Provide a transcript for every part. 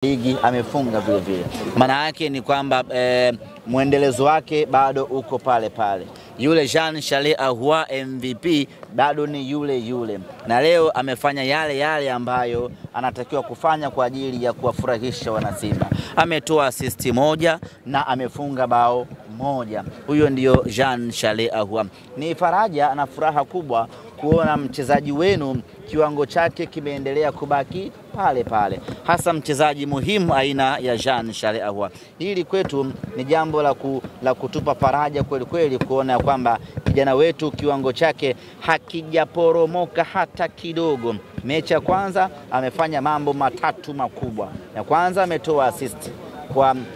ligi amefunga vile vile. Maana yake ni kwamba muendelezo wake bado uko pale pale. Yule Jean Charles Ahoua MVP bado ni yule. Na leo amefanya yale ambayo anatakiwa kufanya kwa ajili ya kuwafurahisha wanasimba. Ametoa assist moja na amefunga bao moja. Huyo ndio Jean Charles Ahoua. Ni faraja na furaha kubwa kuona mchezaji wenu kiwango chake kimeendelea kubaki pale pale. Hasa mchezaji muhimu aina ya Jean Charles Ahoua. Hili kwetu ni jambo la kutupa faraja kweli kuona kwamba kijana wetu kiwango chake hakijaporomoka hata kidogo. Mechi ya kwanza amefanya mambo matatu makubwa. Ya kwanza ametoa assist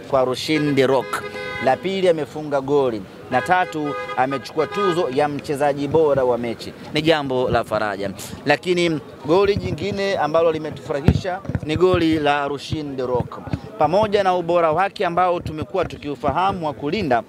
kwa Rushin De Rock. La pili amefunga goli. Na tatu amechukua tuzo ya mchezaji bora wa mechi. Ni jambo la faraja. Lakini goli jingine ambalo limetufurahisha ni goli la Rushin De Rock. Pamoja na ubora wake ambao tumekuwa tukiufahamu wa kulinda,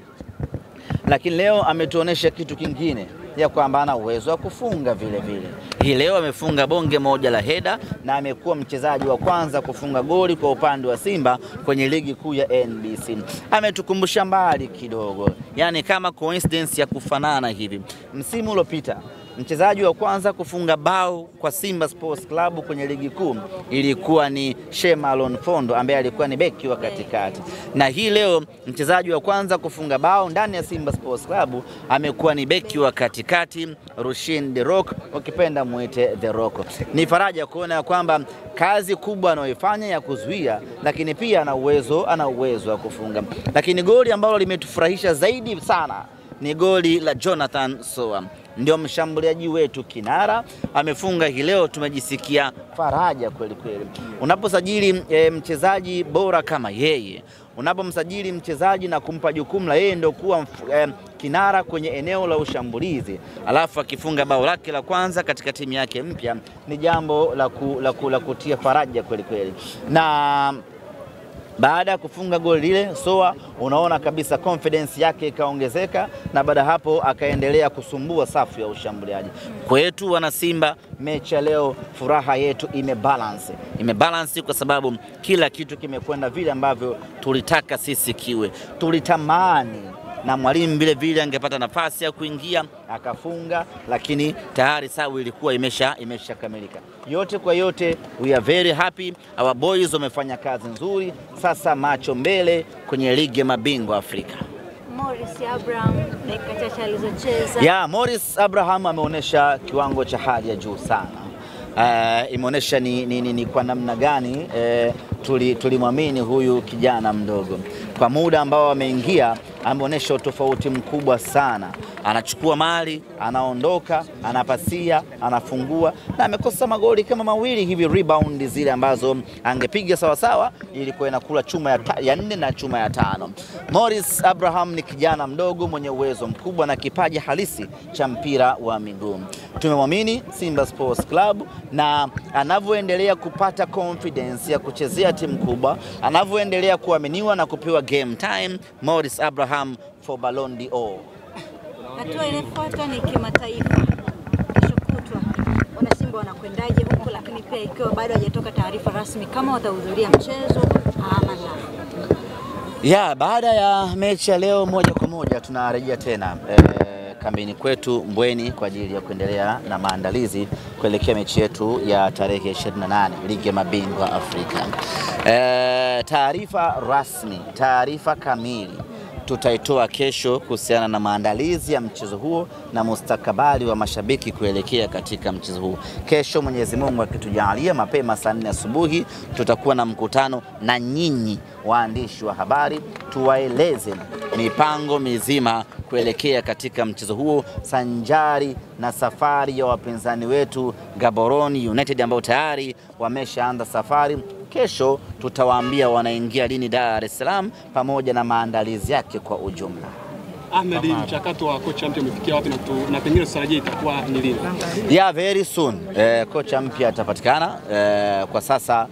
lakini leo ametuonesha kitu kingine, ya kwamba ana uwezo wa kufunga vile vile. Hii leo amefunga bonge moja la heda na amekuwa mchezaji wa kwanza kufunga goli kwa upande wa Simba kwenye ligi kuu ya NBC. Ametukumbusha mbali kidogo. Yani kama coincidence ya kufanana hivi. Msimu uliopita mchezaji wa kwanza kufunga bao kwa Simba Sports Club kwenye ligi kuu ilikuwa ni Shemalon Fondo ambaye alikuwa ni beki wa katikati. Na hii leo mchezaji wa kwanza kufunga bao ndani ya Simba Sports Club amekuwa ni beki wa katikati Rushin De Rock, ukipenda muite The Rock. Ni faraja kuona kwamba kazi kubwa anayoifanya ya kuzuia, lakini pia ana uwezo wa kufunga. Lakini goli ambalo limetufurahisha zaidi sana ni goli la Jonathan Soa. Ndio mshambuliaji wetu kinara, amefunga hii leo, tumejisikia faraja kweli. Unaposajili mchezaji bora kama yeye, unapomsajili mchezaji na kumpa jukumu la yeye ndio kuwa kinara kwenye eneo la ushambulizi, alafu akifunga bao lake la kwanza katika timu yake mpya, ni jambo la kutia faraja kweli. Na baada ya kufunga goli lile, Soa unaona kabisa confidence yake ikaongezeka, na baada hapo akaendelea kusumbua safu ya ushambuliaji. Kwetu wana Simba, mechi ya leo furaha yetu imebalance kwa sababu kila kitu kimekwenda vile ambavyo tulitaka sisi kiwe. Tulitamani na mwalimu vile angepata nafasi ya kuingia akafunga, lakini tayari sawa ilikuwa imeshakamilika. Yote kwa yote, we are very happy. Our boys wamefanya kazi nzuri. Sasa macho mbele kwenye ligi ya mabingwa Afrika. Morris Abraham dakika chache alizocheza. Morris Abraham ameonyesha kiwango cha hali ya juu sana. Imeonyesha ni kwa namna gani tulimwamini huyu kijana mdogo. Kwa muda ambao ameingia ameonyesha utofauti mkubwa sana. Anachukua mali, anaondoka, anapasia, anafungua, na amekosa magoli kama mawili hivi, rebound zile ambazo angepiga sawa ilikuwa inakula chuma ya 4 na chuma ya 5. Morris Abraham ni kijana mdogo mwenye uwezo mkubwa na kipaji halisi cha mpira wa miguu. Tumemwamini Simba Sports Club, na anavyoendelea kupata confidence ya kuchezea timu kubwa, anavyoendelea kuaminiwa na kupewa game time, Morris Abraham for Ballon d'Or. Hatua inayofuata ni kimataifa. Kesho kutwa wanasimba wanakwendaje huko, lakini pia ikiwa bado hajatoka taarifa rasmi kama watahudhuria mchezo ama la. Baada ya mechi ya leo moja kwa moja tunarejea tena kambini kwetu Mbweni kwa ajili ya kuendelea na maandalizi kuelekea mechi yetu ya tarehe 28 ligi ya mabingwa Afrika. Taarifa rasmi, taarifa kamili tutaitoa kesho kuhusiana na maandalizi ya mchezo huo na mustakabali wa mashabiki kuelekea katika mchezo huo. Kesho Mwenyezi Mungu akitujalia, mapema saa 4 asubuhi tutakuwa na mkutano na nyinyi waandishi wa habari, tuwaeleze mipango mizima kuelekea katika mchezo huo, sanjari na safari ya wapinzani wetu Gaborone United ambao tayari wameshaanza safari. Kesho tutawaambia wanaingia lini Dar es Salaam pamoja na maandalizi yake kwa ujumla. Ahmed, mchakato wa kocha mpya umefikia wapi na pengine tarajia itakuwa ni lini? Very soon kocha mpya atapatikana. Kwa sasa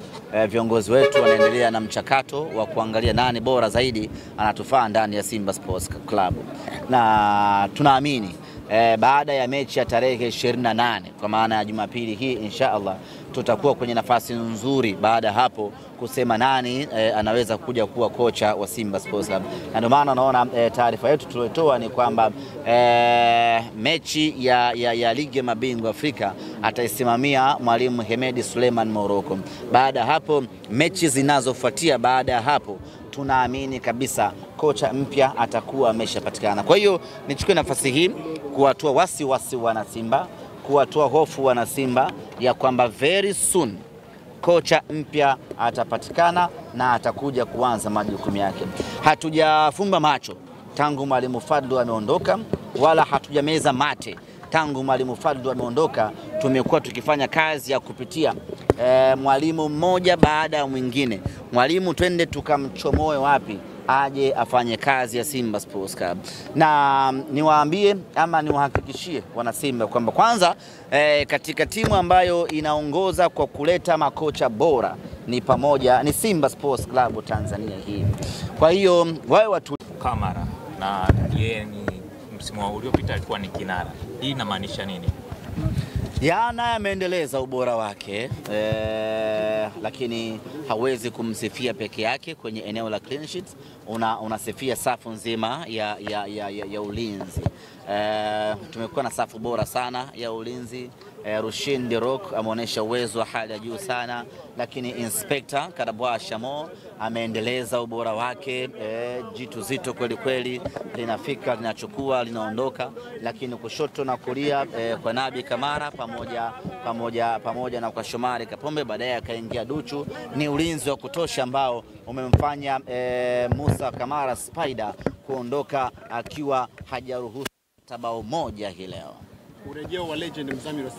viongozi wetu wanaendelea na mchakato wa kuangalia nani bora zaidi anatufaa ndani ya Simba Sports Club, na tunaamini baada ya mechi ya tarehe 28 kwa maana ya Jumapili hii insha Allah tutakuwa kwenye nafasi nzuri baada hapo kusema nani anaweza kuja kuwa kocha wa Simba Sports Club. Na ndio maana naona taarifa yetu tuliotoa ni kwamba mechi ya ligi ya mabingwa Afrika ataisimamia mwalimu Hemedi Suleiman Morocco. Baada hapo mechi zinazofuatia baada hapo tunaamini kabisa kocha mpya atakuwa ameshapatikana. Kwa hiyo nichukue nafasi hii kuwatoa wasiwasi wana Simba, kuwatoa hofu wana Simba ya kwamba very soon kocha mpya atapatikana na atakuja kuanza majukumu yake. Hatujafumba macho tangu mwalimu Fadlu ameondoka, wala hatujameza mate tangu mwalimu Fadlu ameondoka. Tumekuwa tukifanya kazi ya kupitia mwalimu mmoja baada ya mwingine. Mwalimu twende tukamchomoe wapi aje afanye kazi ya Simba Sports Club. Na niwaambie ama niwahakikishie wana Simba kwamba kwanza katika timu ambayo inaongoza kwa kuleta makocha bora ni Simba Sports Club Tanzania hii. Kwa hiyo wao watu Kamara na yeye ni msimu uliopita alikuwa ni kinara. Hii inamaanisha nini? Yana ameendeleza ubora wake lakini hawezi kumsifia peke yake kwenye eneo la clean sheet. Unasifia safu nzima ya ulinzi. Tumekuwa na safu bora sana ya ulinzi. Rushin De Rock ameonyesha uwezo wa hali ya juu sana, lakini Inspector Karabwa Shamo ameendeleza ubora wake. Jitu zito kweli kweli, linafika linachukua linaondoka, lakini kushoto na kulia kwa Nabi Kamara pamoja na kwa Shomari Kapombe, baadaye akaingia Duchu. Ni ulinzi wa kutosha ambao umemfanya Musa Kamara Spider kuondoka akiwa hajaruhusu bao moja hii leo. Urejeo wa legend Mzamiru